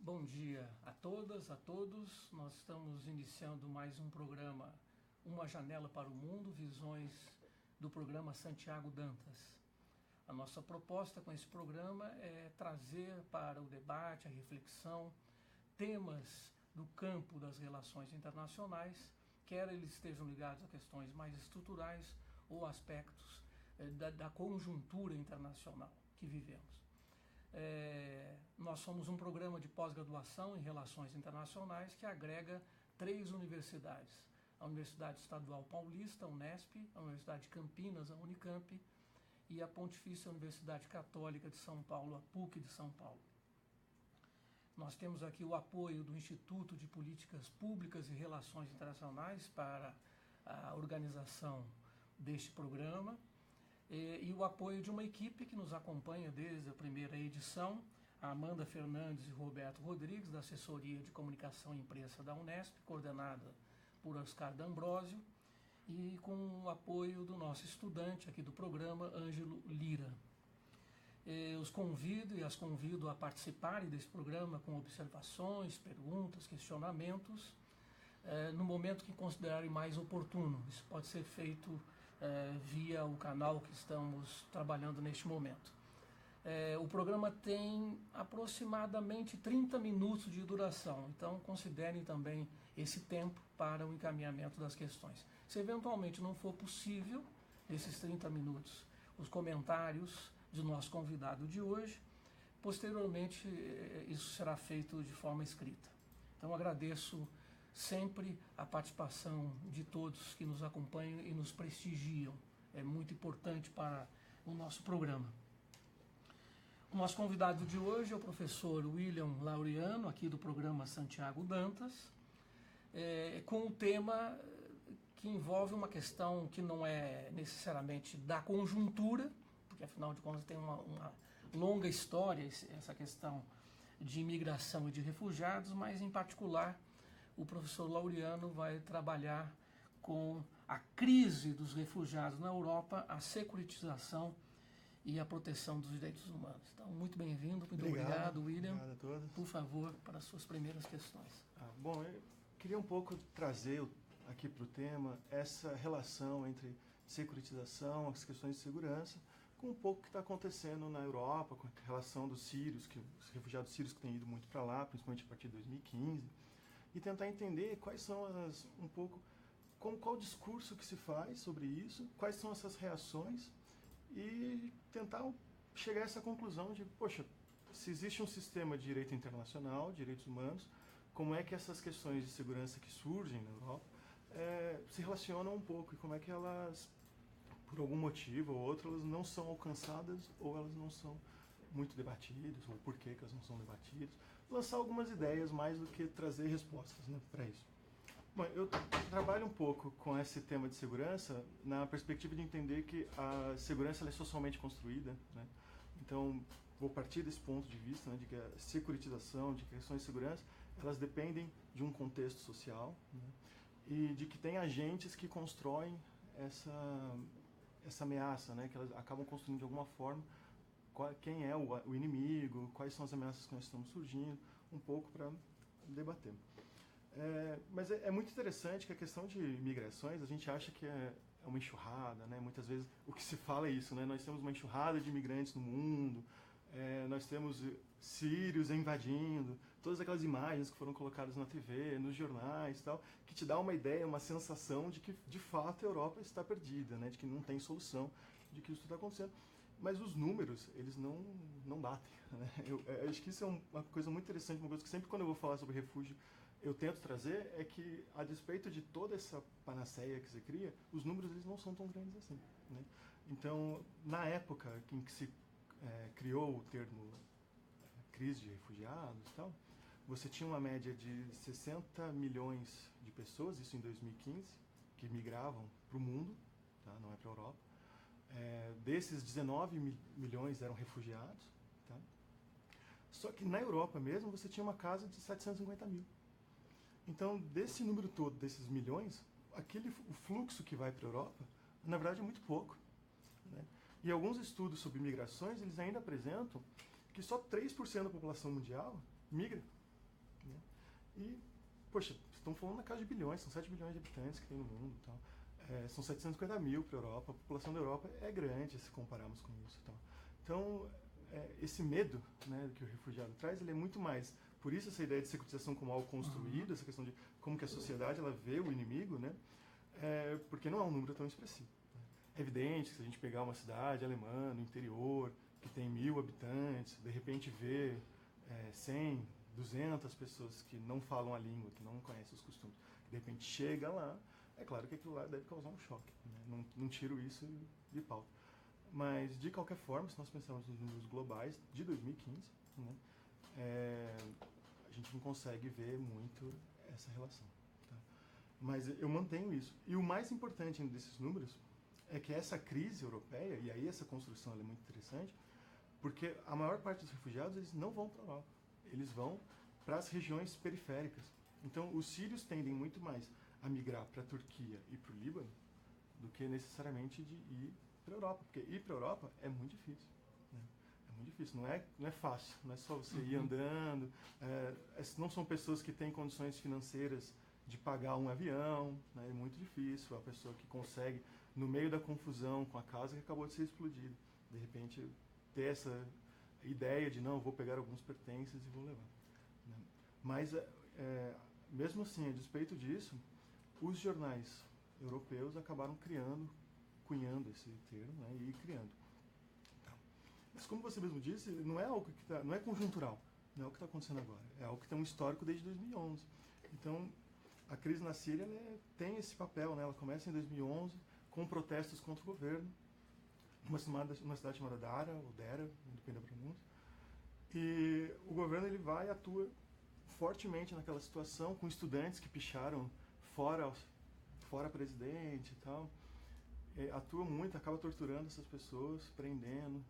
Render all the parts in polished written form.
Bom dia a todas, a todos. Nós estamos iniciando mais um programa, Uma Janela para o Mundo, visões do programa Santiago Dantas. A nossa proposta com esse programa é trazer para o debate, a reflexão, temas do campo das relações internacionais, quer eles estejam ligados a questões mais estruturais ou aspectos da conjuntura internacional que vivemos. Nós somos um programa de pós-graduação em Relações Internacionais que agrega 3 universidades. A Universidade Estadual Paulista, a Unesp, a Universidade de Campinas, a Unicamp, e a Pontifícia Universidade Católica de São Paulo, a PUC de São Paulo. Nós temos aqui o apoio do Instituto de Políticas Públicas e Relações Internacionais para a organização deste programa, e o apoio de uma equipe que nos acompanha desde a primeira edição, a Amanda Fernandes e Roberto Rodrigues, da Assessoria de Comunicação e Imprensa da Unesp, coordenada por Oscar D'Ambrosio, e com o apoio do nosso estudante aqui do programa, Ângelo Lira. Os convido e as convido a participarem desse programa com observações, perguntas, questionamentos, no momento que considerarem mais oportuno. Isso pode ser feito via o canal que estamos trabalhando neste momento. O programa tem aproximadamente 30 minutos de duração, então considerem também esse tempo para o encaminhamento das questões. Se eventualmente não for possível, nesses 30 minutos, os comentários do nosso convidado de hoje, posteriormente isso será feito de forma escrita. Então agradeço sempre a participação de todos que nos acompanham e nos prestigiam. É muito importante para o nosso programa. O nosso convidado de hoje é o professor William Laureano, aqui do programa Santiago Dantas, com o tema que envolve uma questão que não é necessariamente da conjuntura, porque afinal de contas tem uma longa história essa questão de imigração e de refugiados, mas em particular o professor Laureano vai trabalhar com a crise dos refugiados na Europa, a securitização e a proteção dos direitos humanos. Então, muito bem-vindo, muito obrigado, William. Obrigado a todos. Por favor, para as suas primeiras questões. Bom, eu queria um pouco trazer aqui para o tema essa relação entre securitização, as questões de segurança, com um pouco que está acontecendo na Europa, com a relação dos sírios, os refugiados sírios que têm ido muito para lá, principalmente a partir de 2015, e tentar entender quais são qual o discurso que se faz sobre isso, quais são essas reações, e tentar chegar a essa conclusão de, poxa, se existe um sistema de direito internacional, direitos humanos, como é que essas questões de segurança que surgem na Europa se relacionam um pouco, e como é que elas, por algum motivo ou outro, elas não são alcançadas ou elas não são muito debatidas, ou por que elas não são debatidas. Lançar algumas ideias mais do que trazer respostas, né, para isso. Bom, eu trabalho um pouco com esse tema de segurança na perspectiva de entender que a segurança ela é socialmente construída, né? Então, vou partir desse ponto de vista, né, de que a securitização, de questões de segurança, elas dependem de um contexto social, né, e de que tem agentes que constroem essa ameaça, né, que elas acabam construindo de alguma forma quem é o inimigo, quais são as ameaças que nós estamos surgindo, um pouco para debater. Mas é muito interessante que a questão de migrações, a gente acha que é uma enxurrada, né? Muitas vezes o que se fala é isso, né? Nós temos uma enxurrada de imigrantes no mundo, nós temos sírios invadindo, todas aquelas imagens que foram colocadas na TV, nos jornais e tal, que te dá uma ideia, uma sensação de que de fato a Europa está perdida, né? De que não tem solução, de que isso está acontecendo. Mas os números, eles não batem, né? Eu acho que isso é uma coisa muito interessante, uma coisa que sempre quando eu vou falar sobre refúgio eu tento trazer, é que a despeito de toda essa panaceia que se cria, os números eles não são tão grandes assim, né? Então, na época em que se criou o termo crise de refugiados e tal, você tinha uma média de 60 milhões de pessoas, isso em 2015, que migravam para o mundo, tá? Não é para a Europa. Desses, 19 milhões eram refugiados, tá? Só que na Europa mesmo você tinha uma casa de 750 mil. Então, desse número todo, desses milhões, o fluxo que vai para a Europa, na verdade, é muito pouco, né? E alguns estudos sobre migrações, eles ainda apresentam que só 3% da população mundial migra. E, poxa, estão falando na casa de bilhões, são 7 bilhões de habitantes que tem no mundo e tal. São 750 mil para a Europa, a população da Europa é grande se compararmos com isso. Então, esse medo, né, que o refugiado traz, ele é muito mais, por isso essa ideia de securitização como algo construído, essa questão de como que a sociedade ela vê o inimigo, né, porque não é um número tão expressivo. É evidente que se a gente pegar uma cidade alemã no interior, que tem 1000 habitantes, de repente vê 100, 200 pessoas que não falam a língua, que não conhecem os costumes, de repente chega lá, é claro que aquilo lá deve causar um choque. Né? Não tiro isso de pauta. Mas, de qualquer forma, se nós pensarmos nos números globais de 2015, né, a gente não consegue ver muito essa relação. Tá? Mas eu mantenho isso. E o mais importante desses números é que essa crise europeia, e aí essa construção é muito interessante, porque a maior parte dos refugiados eles não vão para a Europa. Eles vão para as regiões periféricas. Então, os sírios tendem muito mais a migrar para a Turquia e para o Líbano do que necessariamente de ir para a Europa, porque ir para a Europa é muito difícil. Né? É muito difícil, não é fácil, não é só você ir andando, não são pessoas que têm condições financeiras de pagar um avião, né? É muito difícil, a pessoa que consegue, no meio da confusão com a casa que acabou de ser explodida, de repente ter essa ideia de não, vou pegar alguns pertences e vou levar. Né? Mas, mesmo assim, a despeito disso, os jornais europeus acabaram cunhando esse termo, né, e criando. Tá. Mas como você mesmo disse, não é algo que não é conjuntural, não é o que está acontecendo agora, é algo que tem um histórico desde 2011. Então, a crise na Síria tem esse papel, né, ela começa em 2011 com protestos contra o governo, numa cidade chamada Dara, ou Dera, depende da pronúncia, e o governo ele vai e atua fortemente naquela situação, com estudantes que picharam fora presidente e tal, atua muito, acaba torturando essas pessoas, prendendo,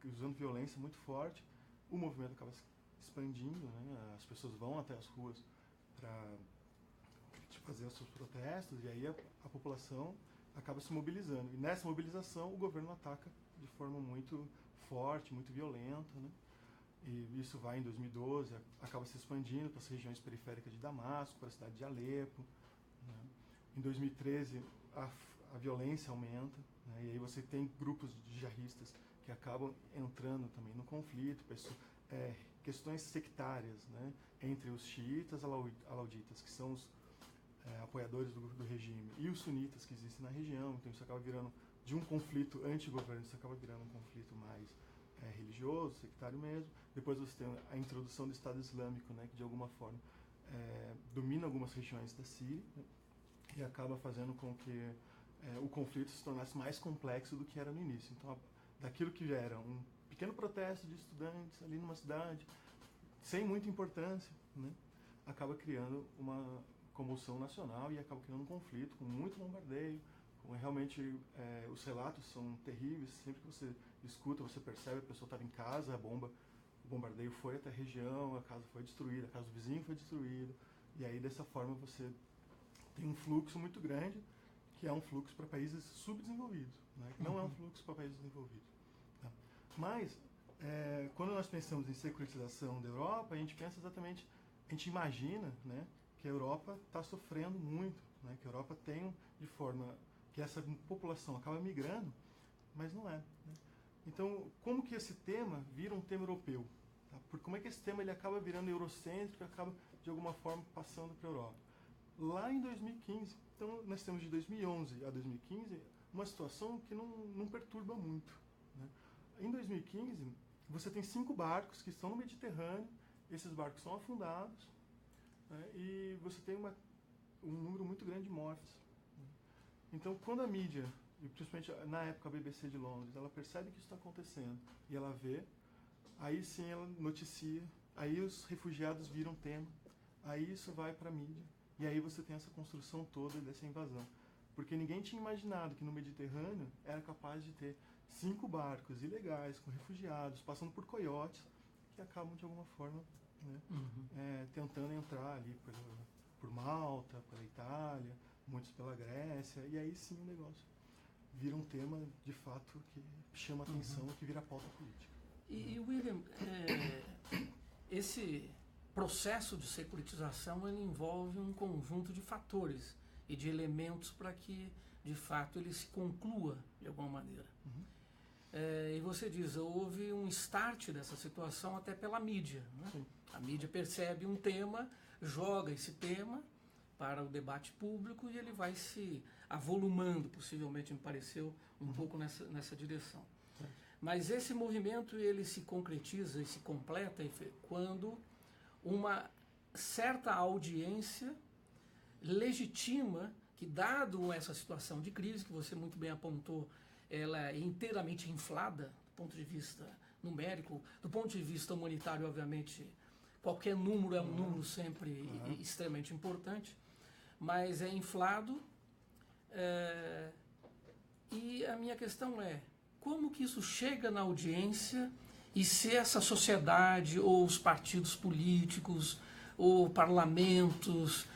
usando violência muito forte. O movimento acaba se expandindo, né? As pessoas vão até as ruas para fazer os seus protestos e aí a população acaba se mobilizando. E nessa mobilização o governo ataca de forma muito forte, muito violenta, né? E isso vai em 2012, acaba se expandindo para as regiões periféricas de Damasco, para a cidade de Alepo. Né? Em 2013, a violência aumenta, né? E aí você tem grupos de jihadistas que acabam entrando também no conflito, questões sectárias, né? Entre os xiitas alauditas, que são os apoiadores do regime, e os sunitas que existem na região. Então isso acaba virando, de um conflito anti-governo, isso acaba virando um conflito mais religioso, sectário mesmo. Depois você tem a introdução do Estado Islâmico, né, que de alguma forma domina algumas regiões da Síria, né, e acaba fazendo com que o conflito se tornasse mais complexo do que era no início. Então, daquilo que já era um pequeno protesto de estudantes ali numa cidade, sem muita importância, né, acaba criando uma comoção nacional e acaba criando um conflito com muito bombardeio. Realmente os relatos são terríveis. Sempre que você escuta, você percebe a pessoa estava em casa, o bombardeio foi até a região, a casa foi destruída, a casa do vizinho foi destruída, e aí dessa forma você tem um fluxo muito grande, que é um fluxo para países subdesenvolvidos, né? Que não é um fluxo para países desenvolvidos. Tá? Mas quando nós pensamos em securitização da Europa, a gente pensa exatamente, a gente imagina, né, que a Europa está sofrendo muito, né, que a Europa tem de forma que essa população acaba migrando, mas não é. Né? Então, como que esse tema vira um tema europeu? Tá? Como é que esse tema ele acaba virando eurocêntrico e acaba, de alguma forma, passando para a Europa? Lá em 2015, então nós temos de 2011 a 2015 uma situação que não perturba muito. Né? Em 2015, você tem 5 barcos que estão no Mediterrâneo, esses barcos são afundados, né? E você tem um número muito grande de mortes. Então, quando a mídia, e principalmente na época a BBC de Londres, ela percebe que isso está acontecendo e ela vê, aí sim ela noticia, aí os refugiados viram tema, aí isso vai para a mídia, e aí você tem essa construção toda dessa invasão. Porque ninguém tinha imaginado que no Mediterrâneo era capaz de ter 5 barcos ilegais com refugiados, passando por coiotes, que acabam de alguma forma, né, tentando entrar ali por Malta, pela Itália, muitos pela Grécia, e aí sim o negócio vira um tema, de fato, que chama atenção, que vira pauta política. E William, esse processo de securitização ele envolve um conjunto de fatores e de elementos para que, de fato, ele se conclua de alguma maneira. E você diz, houve um start dessa situação até pela mídia. Né? A mídia percebe um tema, joga esse tema para o debate público e ele vai se avolumando, possivelmente me pareceu um pouco nessa direção. Mas esse movimento ele se concretiza e se completa quando uma certa audiência legitima que, dado essa situação de crise, que você muito bem apontou, ela é inteiramente inflada do ponto de vista numérico, do ponto de vista humanitário, obviamente, qualquer número é um número sempre extremamente importante, mas é inflado. E a minha questão é, como que isso chega na audiência e se essa sociedade, ou os partidos políticos, ou parlamentos,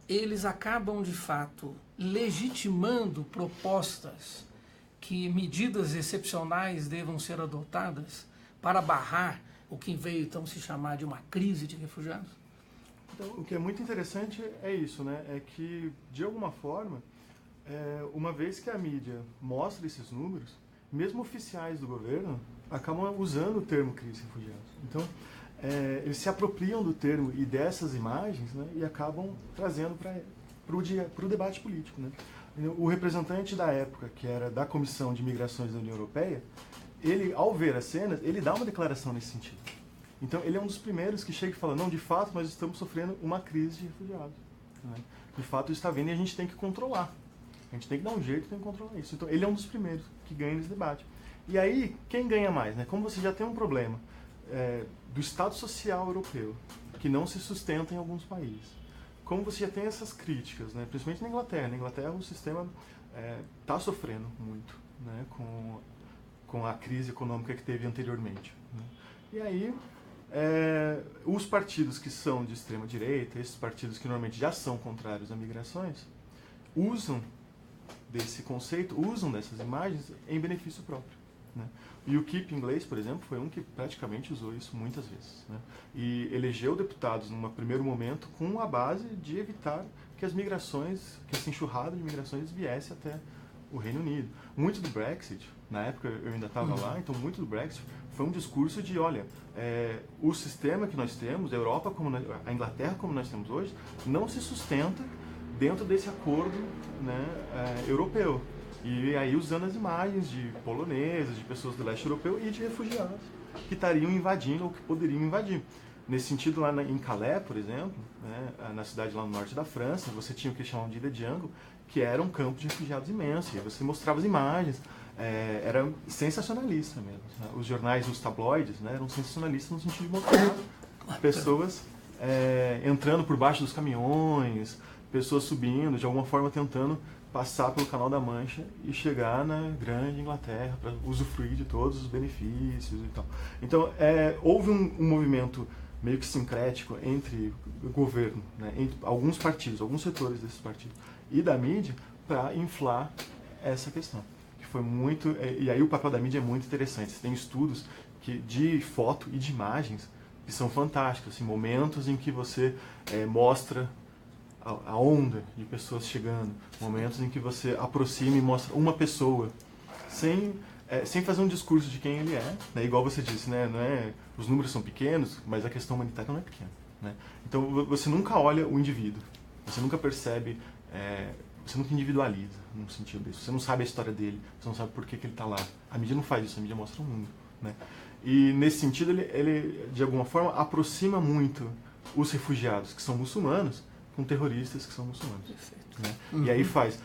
eles acabam, de fato, legitimando propostas que medidas excepcionais devam ser adotadas para barrar o que veio então se chamar de uma crise de refugiados? Então, o que é muito interessante é isso, né? É que, de alguma forma, uma vez que a mídia mostra esses números, mesmo oficiais do governo acabam usando o termo crise de refugiados. Então, eles se apropriam do termo e dessas imagens, né, e acabam trazendo para o debate político. Né? O representante da época, que era da Comissão de Migrações da União Europeia, ele, ao ver as cenas, ele dá uma declaração nesse sentido. Então, ele é um dos primeiros que chega e fala, não, de fato, nós estamos sofrendo uma crise de refugiados. Né? De fato, isso está vindo e a gente tem que controlar. A gente tem que dar um jeito, tem que controlar isso. Então, ele é um dos primeiros que ganha nesse debate. E aí, quem ganha mais? Né? Como você já tem um problema do Estado Social Europeu, que não se sustenta em alguns países, como você já tem essas críticas, né? Principalmente na Inglaterra. Na Inglaterra, o sistema está sofrendo muito, né? com a crise econômica que teve anteriormente. Né? E aí, os partidos que são de extrema-direita, esses partidos que normalmente já são contrários a migrações, usam desse conceito, usam dessas imagens em benefício próprio. Né? E o UKIP inglês, por exemplo, foi um que praticamente usou isso muitas vezes. Né? E elegeu deputados, num primeiro momento, com a base de evitar que as migrações, que essa enxurrada de migrações viesse até o Reino Unido. Muito do Brexit, na época eu ainda estava lá, então muito do Brexit foi um discurso de, olha, o sistema que nós temos, a Europa, a Inglaterra como nós temos hoje, não se sustenta dentro desse acordo, né, europeu. E aí usando as imagens de poloneses, de pessoas do leste europeu e de refugiados que estariam invadindo ou que poderiam invadir. Nesse sentido, lá em Calais, por exemplo, né, na cidade lá no norte da França, você tinha o que chamavam de Ile de Angle, que era um campo de refugiados imenso. E aí você mostrava as imagens, era sensacionalista mesmo. Né? Os jornais, os tabloides, né, eram sensacionalistas no sentido de mostrar pessoas entrando por baixo dos caminhões, pessoas subindo, de alguma forma tentando passar pelo Canal da Mancha e chegar na grande Inglaterra para usufruir de todos os benefícios e tal. Então, houve um movimento meio que sincrético entre o governo, né, entre alguns partidos, alguns setores desses partidos, e da mídia para inflar essa questão. Que foi muito, e aí o papel da mídia é muito interessante. Você tem estudos de foto e de imagens que são fantásticos, assim, momentos em que você mostra a onda de pessoas chegando, momentos em que você aproxima e mostra uma pessoa, sem fazer um discurso de quem ele é, né? Igual você disse, né? Os números são pequenos, mas a questão humanitária não é pequena. Né? Então você nunca olha o indivíduo, você nunca percebe, você nunca individualiza num sentido desse, você não sabe a história dele, você não sabe por que ele está lá. A mídia não faz isso, a mídia mostra o mundo. Né? E nesse sentido ele de alguma forma aproxima muito os refugiados que são muçulmanos com terroristas que são muçulmanos. Né? E aí faz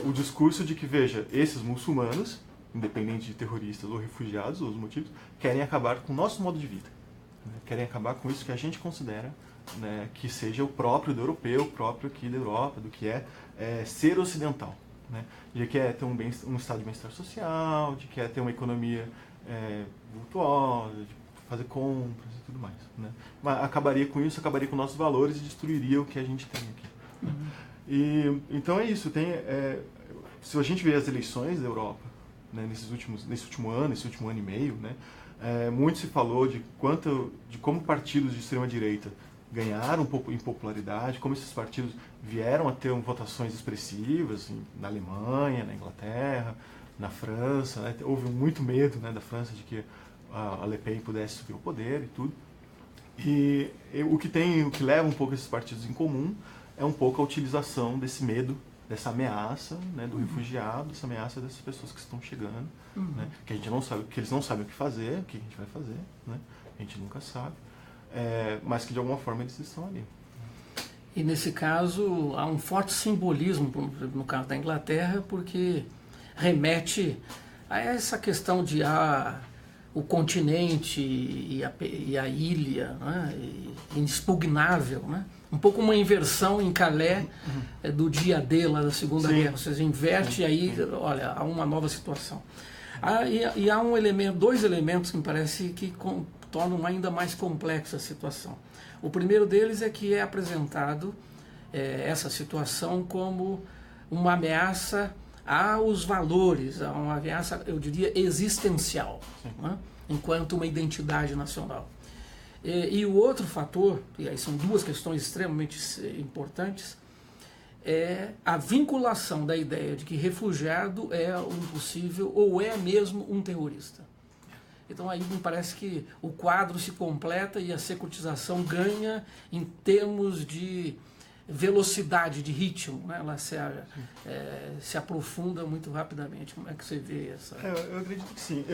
o discurso de que, veja, esses muçulmanos, independente de terroristas ou refugiados, ou os motivos, querem acabar com o nosso modo de vida. Né? Querem acabar com isso que a gente considera, né, que seja o próprio do europeu, o próprio aqui da Europa, do que é ser ocidental. Né? De que é ter um estado de bem-estar social, de que é ter uma economia virtuosa, de fazer compras e tudo mais. Né? Mas acabaria com isso, acabaria com nossos valores e destruiria o que a gente tem aqui. Né? E, então é isso. Se a gente vê as eleições da Europa, né, nesse último ano e meio, né, Muito se falou de como partidos de extrema-direita ganharam um pouco em popularidade, como esses partidos vieram a ter votações expressivas na Alemanha, na Inglaterra, na França. Né? Houve muito medo, né, da França de que a Le Pen pudesse subir ao poder e tudo. E o que leva um pouco esses partidos em comum é um pouco a utilização desse medo, dessa ameaça, né, do refugiado, dessa ameaça dessas pessoas que estão chegando, né, que a gente não sabe, que eles não sabem o que fazer, o que a gente vai fazer, né, a gente nunca sabe, mas que de alguma forma eles estão ali. E nesse caso há um forte simbolismo, no caso da Inglaterra, porque remete a essa questão de o continente e a ilha, né, inexpugnável, né? Um pouco uma inversão em Calais do dia D lá da Segunda Guerra. Ou seja, inverte e aí, olha, há uma nova situação. E há dois elementos que me parece que tornam ainda mais complexa a situação. O primeiro deles é que é apresentado essa situação como uma ameaça aos valores, uma ameaça, eu diria, existencial, né? Enquanto uma identidade nacional. E o outro fator, e aí são duas questões extremamente importantes, é a vinculação da ideia de que refugiado é um possível ou é mesmo um terrorista. Então aí me parece que o quadro se completa e a securitização ganha em termos de velocidade, de ritmo, né? Ela se aprofunda muito rapidamente. Como é que você vê essa... Eu acredito que sim.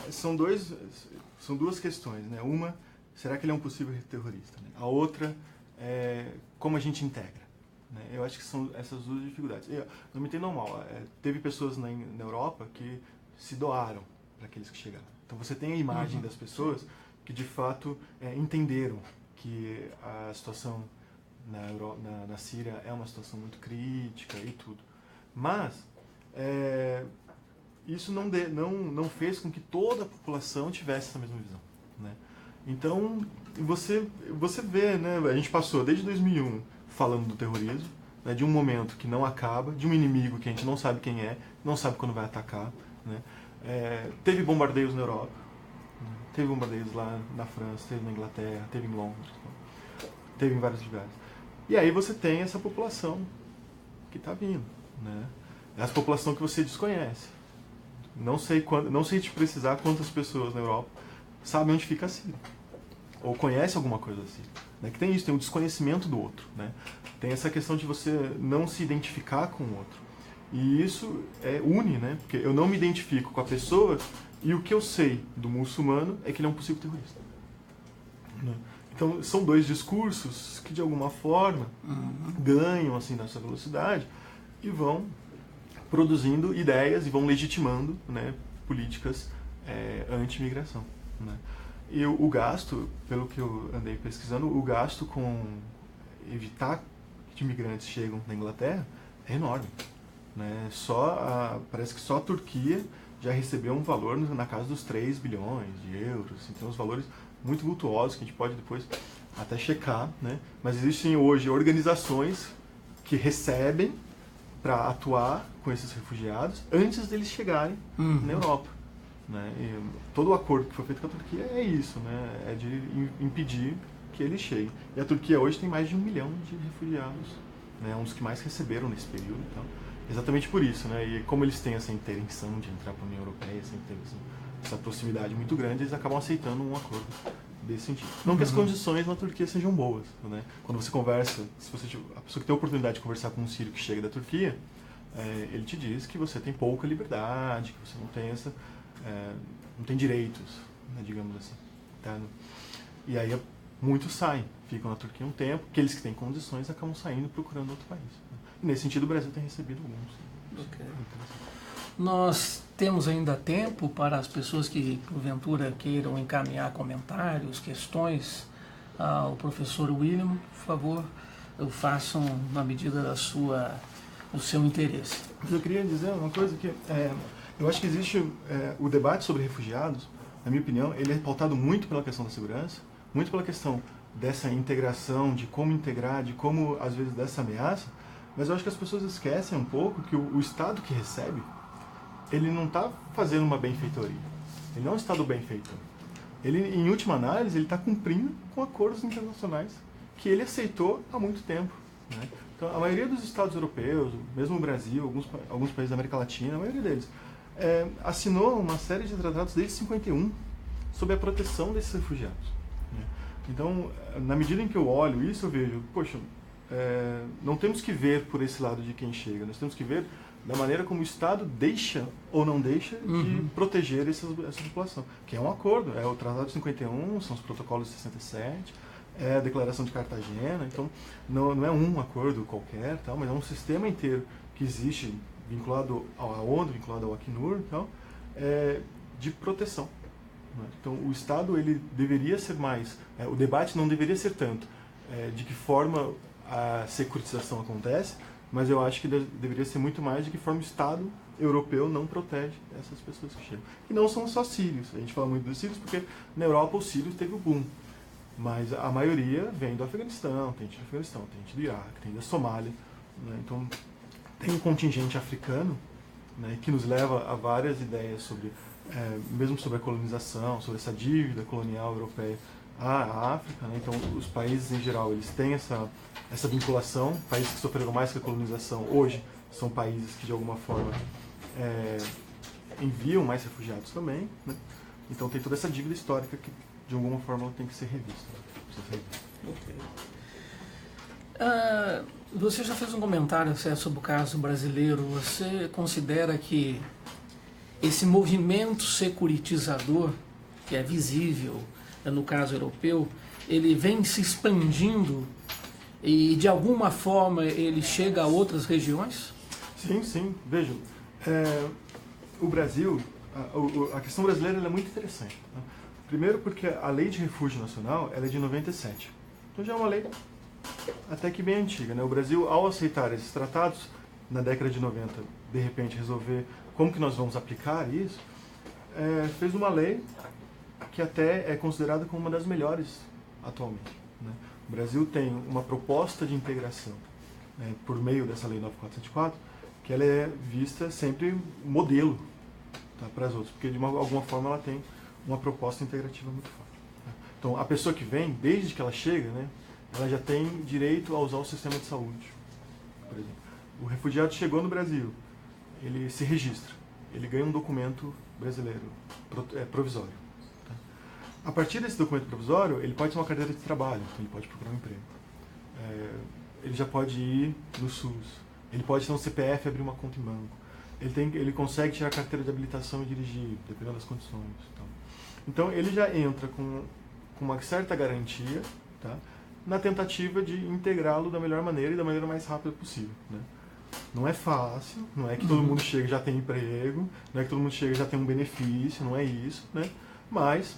São duas questões, né? Uma, será que ele é um possível terrorista? Né? A outra é como a gente integra. Né? Eu acho que são essas duas dificuldades. Não me entendam mal, teve pessoas na Europa que se doaram para aqueles que chegaram. Então você tem a imagem das pessoas que de fato entenderam que a situação na Síria é uma situação muito crítica e tudo. Mas isso não fez com que toda a população tivesse essa mesma visão. Né? Então, você vê, né, a gente passou desde 2001 falando do terrorismo, né, de um momento que não acaba, de um inimigo que a gente não sabe quem é, não sabe quando vai atacar. Né? Teve bombardeios na Europa, né? Teve bombardeios lá na França, teve na Inglaterra, teve em Londres, né? Teve em vários lugares. E aí você tem essa população que está vindo. Né? É a população que você desconhece. Não sei te precisar quantas pessoas na Europa sabem onde fica a Síria. Ou conhecem alguma coisa assim. Né? Que tem isso, tem um desconhecimento do outro. Né? Tem essa questão de você não se identificar com o outro. E isso une, né? Porque eu não me identifico com a pessoa e o que eu sei do muçulmano é que ele é um possível terrorista. Né? Então, são dois discursos que, de alguma forma, ganham assim, nessa velocidade e vão produzindo ideias e vão legitimando, né, políticas anti-imigração. Né? E o gasto, pelo que eu andei pesquisando, o gasto com evitar que imigrantes chegam na Inglaterra é enorme. Né? Parece que só a Turquia já recebeu um valor na casa dos 3 bilhões de euros. Então, os valores muito vultuosos que a gente pode depois até checar. Né? Mas existem hoje organizações que recebem para atuar com esses refugiados antes deles chegarem na Europa. Né? E todo o acordo que foi feito com a Turquia é isso, né? É de impedir que eles cheguem. E a Turquia hoje tem mais de 1 milhão de refugiados, né? Um dos que mais receberam nesse período. Então, exatamente por isso, né? E como eles têm essa intenção de entrar para a União Europeia, essa proximidade muito grande, eles acabam aceitando um acordo desse sentido. Não que as condições na Turquia sejam boas, né? Quando você conversa, a pessoa que tem a oportunidade de conversar com um sírio que chega da Turquia, ele te diz que você tem pouca liberdade, que você não tem não tem direitos, né, digamos assim. Tá? E aí muitos saem, ficam na Turquia um tempo, aqueles que têm condições acabam saindo procurando outro país. Né? E nesse sentido o Brasil tem recebido alguns. Okay. Nós temos ainda tempo para as pessoas que porventura queiram encaminhar comentários, questões ao professor William, por favor, façam na medida do seu interesse. Eu queria dizer uma coisa que eu acho que existe o debate sobre refugiados, na minha opinião, ele é pautado muito pela questão da segurança, muito pela questão dessa integração, de como integrar, de como, às vezes, dessa ameaça, mas eu acho que as pessoas esquecem um pouco que o Estado que recebe, ele não está fazendo uma benfeitoria, ele não é um Estado benfeitor. ele, em última análise, ele está cumprindo com acordos internacionais que ele aceitou há muito tempo, né? Então, a maioria dos estados europeus, mesmo o Brasil, alguns países da América Latina, a maioria deles, assinou uma série de tratados desde 51 sobre a proteção desses refugiados, né? Então, na medida em que eu olho isso, eu vejo, poxa, não temos que ver por esse lado de quem chega, nós temos que ver da maneira como o Estado deixa ou não deixa de proteger essa população, que é um acordo, é o Tratado de 51, são os protocolos de 67, é a Declaração de Cartagena, então não é um acordo qualquer, tal, mas é um sistema inteiro que existe vinculado à ONU, vinculado ao Acnur, tal, de proteção, né? Então o Estado ele deveria ser mais, o debate não deveria ser tanto de que forma a securitização acontece, mas eu acho que deveria ser muito mais de que forma o Estado europeu não protege essas pessoas que chegam. E não são só sírios. A gente fala muito dos sírios porque na Europa os sírios teve o boom. Mas a maioria vem do Afeganistão, tem gente do Afeganistão, tem gente do Iraque, tem da Somália, né? Então tem um contingente africano, né, que nos leva a várias ideias sobre, mesmo sobre a colonização, sobre essa dívida colonial europeia à África, né? Então os países em geral eles têm essa vinculação. Países que sofreram mais com a colonização hoje são países que de alguma forma enviam mais refugiados também, né? Então tem toda essa dívida histórica que de alguma forma ela tem que ser revista, né? Okay. Você já fez um comentário sobre o caso brasileiro. Você considera que esse movimento securitizador, que é visível no caso europeu, ele vem se expandindo e de alguma forma ele chega a outras regiões? Sim, sim. Vejam, o Brasil, a questão brasileira ela é muito interessante, né? Primeiro porque a Lei de Refúgio Nacional ela é de 97. Então já é uma lei até que bem antiga, né? O Brasil, ao aceitar esses tratados, na década de 90, de repente resolver como que nós vamos aplicar isso, fez uma lei que até é considerada como uma das melhores atualmente, né? O Brasil tem uma proposta de integração, né, por meio dessa Lei 9474, que ela é vista sempre modelo, tá, para as outras, porque de alguma forma ela tem uma proposta integrativa muito forte, né? Então, a pessoa que vem, desde que ela chega, né, ela já tem direito a usar o sistema de saúde, por exemplo. O refugiado chegou no Brasil, ele se registra, ele ganha um documento brasileiro provisório. A partir desse documento provisório, ele pode ter uma carteira de trabalho, então ele pode procurar um emprego. Ele já pode ir no SUS, ele pode ter um CPF e abrir uma conta em banco. Ele consegue tirar a carteira de habilitação e dirigir, dependendo das condições. Então ele já entra com uma certa garantia, tá, na tentativa de integrá-lo da melhor maneira e da maneira mais rápida possível, né? Não é fácil, não é que todo mundo chega e já tem emprego, não é que todo mundo chega e já tem um benefício, não é isso, né? Mas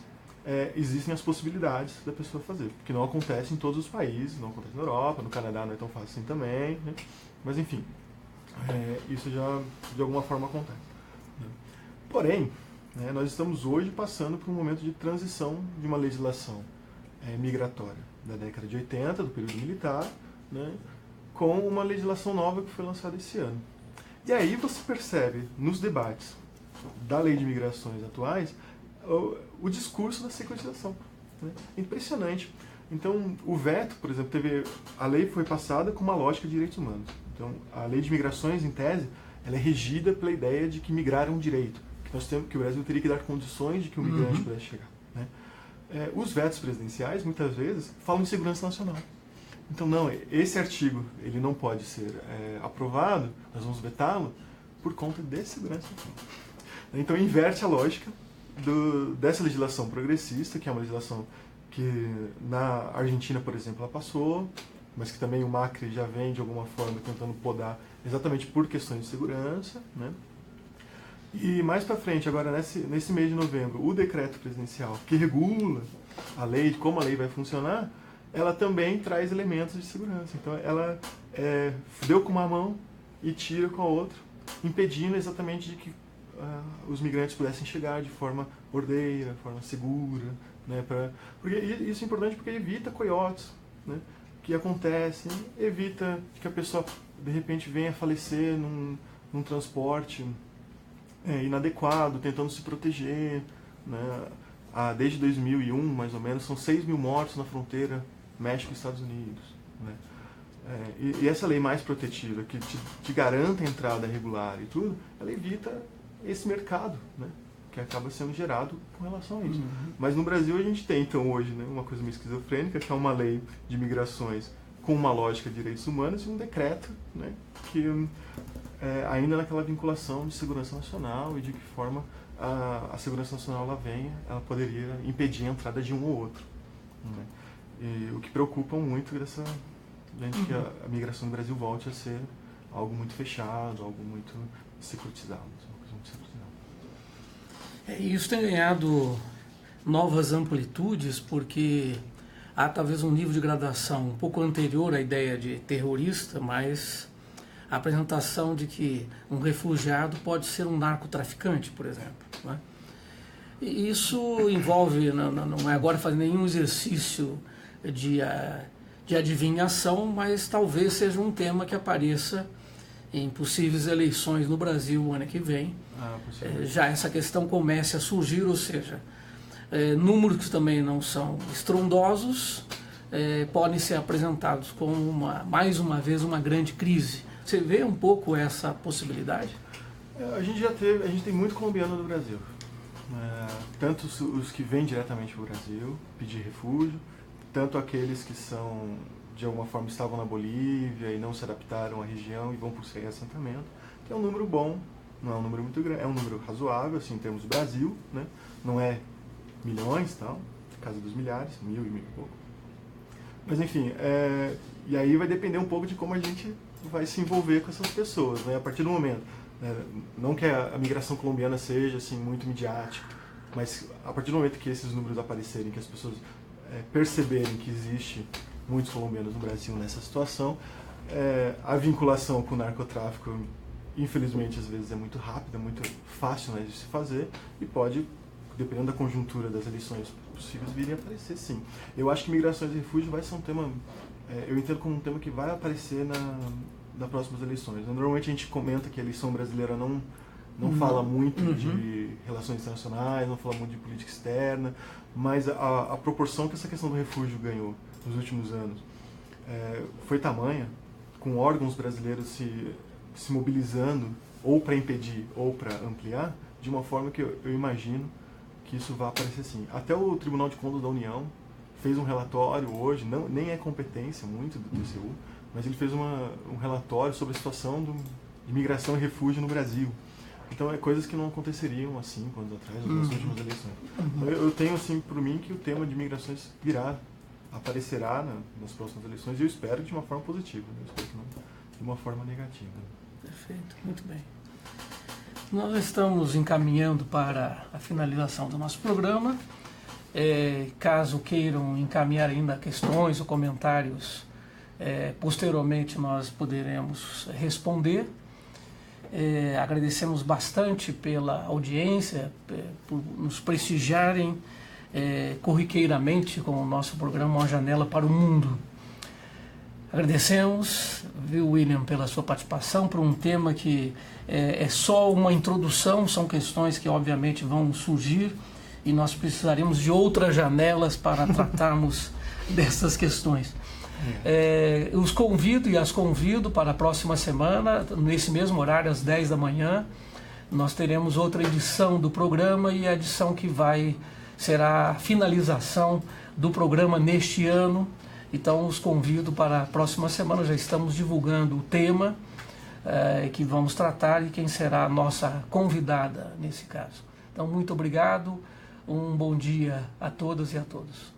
existem as possibilidades da pessoa fazer, que não acontece em todos os países, não acontece na Europa, no Canadá não é tão fácil assim também, né? Mas enfim, isso já de alguma forma acontece, né? Porém, né, nós estamos hoje passando por um momento de transição de uma legislação migratória da década de 80, do período militar, né, com uma legislação nova que foi lançada esse ano. E aí você percebe nos debates da lei de migrações atuais o discurso da securitização, né? Impressionante. Então, o veto, por exemplo, a lei foi passada com uma lógica de direitos humanos. Então, a lei de migrações, em tese, ela é regida pela ideia de que migrar é um direito, que o Brasil teria que dar condições de que o migrante pudesse chegar, né? Os vetos presidenciais, muitas vezes, falam em segurança nacional. Então, não, esse artigo ele não pode ser aprovado, nós vamos vetá-lo por conta de segurança nacional. Então, inverte a lógica dessa legislação progressista, que é uma legislação que na Argentina, por exemplo, ela passou, mas que também o Macri já vem, de alguma forma, tentando podar exatamente por questões de segurança, né? E mais para frente, agora nesse mês de novembro, o decreto presidencial que regula a lei, como a lei vai funcionar, ela também traz elementos de segurança. Então ela deu com uma mão e tira com a outra, impedindo exatamente de que os migrantes pudessem chegar de forma ordeira, de forma segura, né? Porque isso é importante porque evita coiotes, né, que acontecem, evita que a pessoa de repente venha a falecer num transporte inadequado, tentando se proteger, né? desde 2001, mais ou menos, são 6 mil mortos na fronteira México e Estados Unidos. Né? E essa lei mais protetiva, que te garante a entrada regular e tudo, ela evita esse mercado, né? Que acaba sendo gerado com relação a isso. Mas no Brasil a gente tem, então, hoje, né, uma coisa meio esquizofrênica, que é uma lei de migrações com uma lógica de direitos humanos e um decreto, né, que ainda naquela vinculação de segurança nacional e de que forma a segurança nacional ela poderia impedir a entrada de um ou outro. Né? E o que preocupa muito dessa gente que a migração no Brasil volte a ser algo muito fechado, algo muito securitizado. Isso tem ganhado novas amplitudes porque há talvez um nível de gradação um pouco anterior à ideia de terrorista, mas a apresentação de que um refugiado pode ser um narcotraficante, por exemplo. Né? E isso envolve, não é agora fazer nenhum exercício de adivinhação, mas talvez seja um tema que apareça em possíveis eleições no Brasil o ano que vem. Já essa questão comece a surgir, ou seja, números que também não são estrondosos podem ser apresentados como mais uma vez uma grande crise. Você vê um pouco essa possibilidade? A gente tem muito colombiano no Brasil. Tanto os que vêm diretamente para o Brasil pedir refúgio, tanto aqueles que de alguma forma estavam na Bolívia e não se adaptaram à região e vão por sem assentamento, que é um número bom, não é um número muito grande, é um número razoável, assim, em termos do Brasil, né? Não é milhões, tal, casa dos milhares, mil e pouco. Mas enfim, e aí vai depender um pouco de como a gente vai se envolver com essas pessoas, né? A partir do momento, não que a migração colombiana seja assim muito midiática, mas a partir do momento que esses números aparecerem, que as pessoas perceberem que existe muitos colombianos no Brasil nessa situação, a vinculação com o narcotráfico, infelizmente, às vezes é muito rápida, muito fácil, né, de se fazer e pode, dependendo da conjuntura das eleições possíveis, vir a aparecer, sim. Eu acho que migrações e refúgio vai ser um tema, eu entendo como um tema que vai aparecer nas próximas eleições. Normalmente a gente comenta que a eleição brasileira não fala muito de relações internacionais, não fala muito de política externa, mas a proporção que essa questão do refúgio ganhou nos últimos anos foi tamanha, com órgãos brasileiros se mobilizando ou para impedir ou para ampliar, de uma forma que eu imagino que isso vai aparecer sim. Até o Tribunal de Contas da União fez um relatório hoje, nem é competência muito do TCU, mas ele fez um relatório sobre a situação de migração e refúgio no Brasil. Então coisas que não aconteceriam há 5 anos atrás, nas últimas eleições. Então, eu tenho assim por mim que o tema de migrações aparecerá nas próximas eleições e eu espero de uma forma positiva, eu espero que não de uma forma negativa. Perfeito, muito bem. Nós estamos encaminhando para a finalização do nosso programa. Caso queiram encaminhar ainda questões ou comentários, posteriormente nós poderemos responder. Agradecemos bastante pela audiência, por nos prestigiarem corriqueiramente com o nosso programa Uma Janela para o Mundo. Agradecemos, viu, William, pela sua participação, por um tema que é só uma introdução, são questões que obviamente vão surgir e nós precisaremos de outras janelas para tratarmos dessas questões. Os convido e as convido para a próxima semana, nesse mesmo horário, às 10 da manhã, nós teremos outra edição do programa e a edição que será a finalização do programa neste ano. Então, os convido para a próxima semana, já estamos divulgando o tema que vamos tratar e quem será a nossa convidada nesse caso. Então, muito obrigado, um bom dia a todas e a todos.